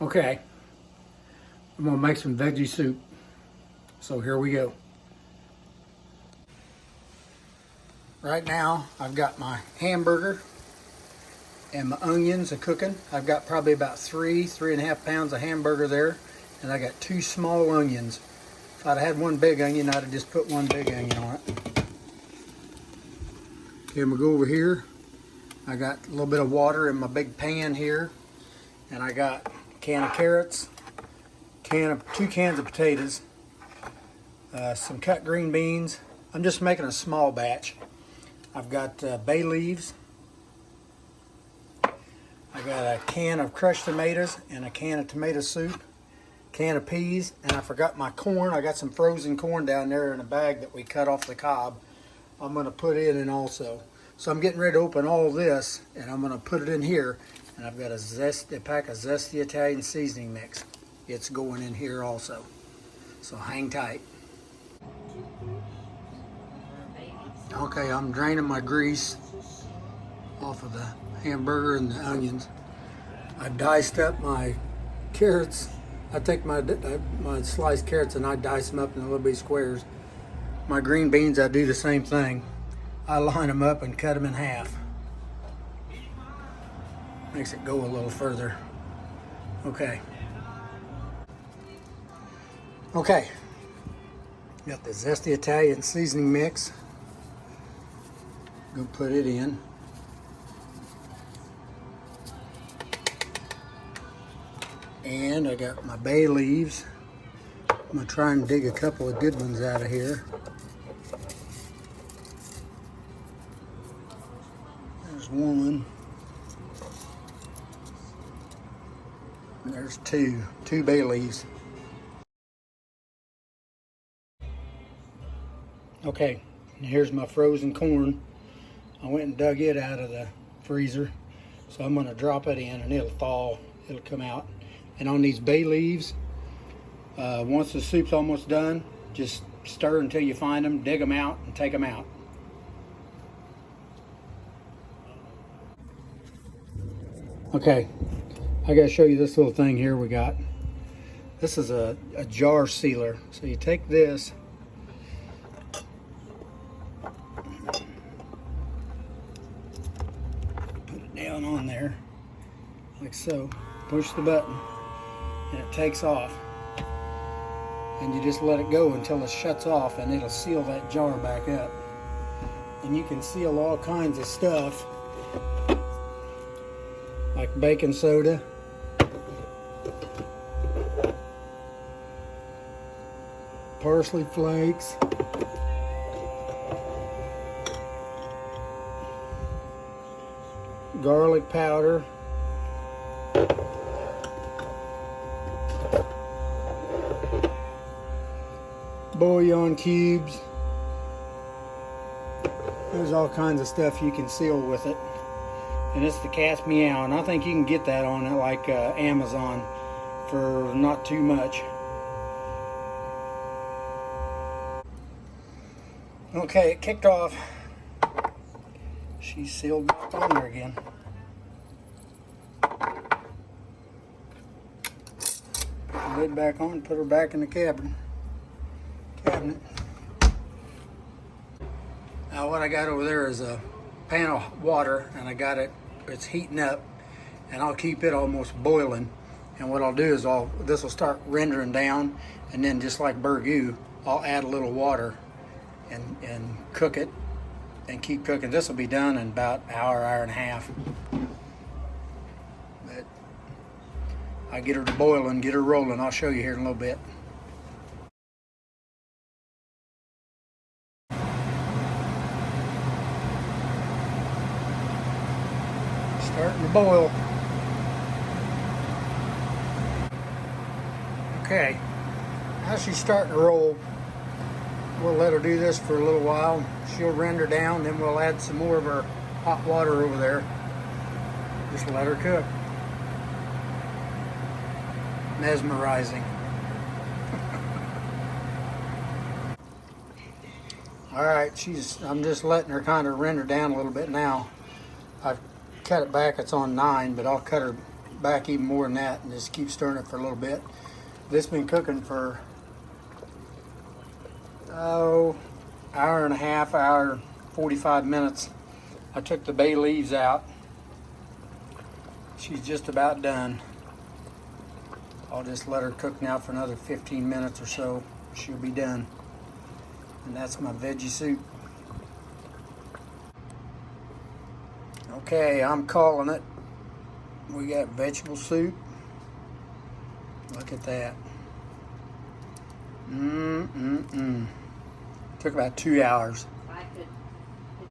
Okay, I'm gonna make some veggie soup. So here we go. Right now, I've got my hamburger and my onions are cooking. I've got probably about 3.5 pounds of hamburger there, and I got 2 small onions. If I'd had 1 big onion, I'd have just put 1 big onion on it. Okay, I'm gonna go over here. I got a little bit of water in my big pan here, and I got a can of carrots, 2 cans of potatoes, some cut green beans. I'm just making a small batch. I've got bay leaves. I got a can of crushed tomatoes and a can of tomato soup, can of peas, and I forgot my corn. I got some frozen corn down there in a bag that we cut off the cob. I'm going to put it in also. So I'm getting ready to open all this, and I'm going to put it in here. And I've got a pack of zesty Italian seasoning mix. It's going in here also. So hang tight. Okay, I'm draining my grease off of the hamburger and the onions. I diced up my carrots. I take my sliced carrots and I dice them up in little bitty squares. My green beans, I do the same thing. I line them up and cut them in half. Makes it go a little further. Okay. Okay. Got the zesty Italian seasoning mix. Gonna put it in. And I got my bay leaves. I'm gonna try and dig a couple of good ones out of here. There's 1. And there's 2 bay leaves. Okay, and here's my frozen corn. I went and dug it out of the freezer. So I'm gonna drop it in and it'll thaw, it'll come out. And on these bay leaves, once the soup's almost done, just stir until you find them, dig them out, and take them out. Okay, I gotta show you this little thing here we got. This is a jar sealer. So you take this, put it down on there, like so, push the button, and it takes off. And you just let it go until it shuts off, and it'll seal that jar back up. And you can seal all kinds of stuff, like baking soda, parsley flakes, garlic powder, bouillon cubes. There's all kinds of stuff you can seal with it. And it's the Cat's Meow, and I think you can get that on like Amazon for not too much. Okay, it kicked off. She's sealed back on there again. Put the lid back on, put her back in the cabinet. Now what I got over there is a pan of water, and I got it's heating up, and I'll keep it almost boiling. And what I'll do is this will start rendering down, and then just like burgoo, I'll add a little water and cook it and keep cooking. This will be done in about an hour and a half. But I get her to boil and get her rolling. I'll show you here in a little bit. Starting to boil. Okay, now she's starting to roll. We'll let her do this for a little while. She'll render down, then we'll add some more of our hot water over there. Just let her cook. Mesmerizing. All right, I'm just letting her kind of render down a little bit now. I've cut it back, it's on 9, but I'll cut her back even more than that and just keep stirring it for a little bit. This has been cooking for, hour and a half, hour, 45 minutes. I took the bay leaves out. She's just about done. I'll just let her cook now for another 15 minutes or so. She'll be done. And that's my veggie soup. Okay, I'm calling it. We got vegetable soup. Look at that. Took about 2 hours.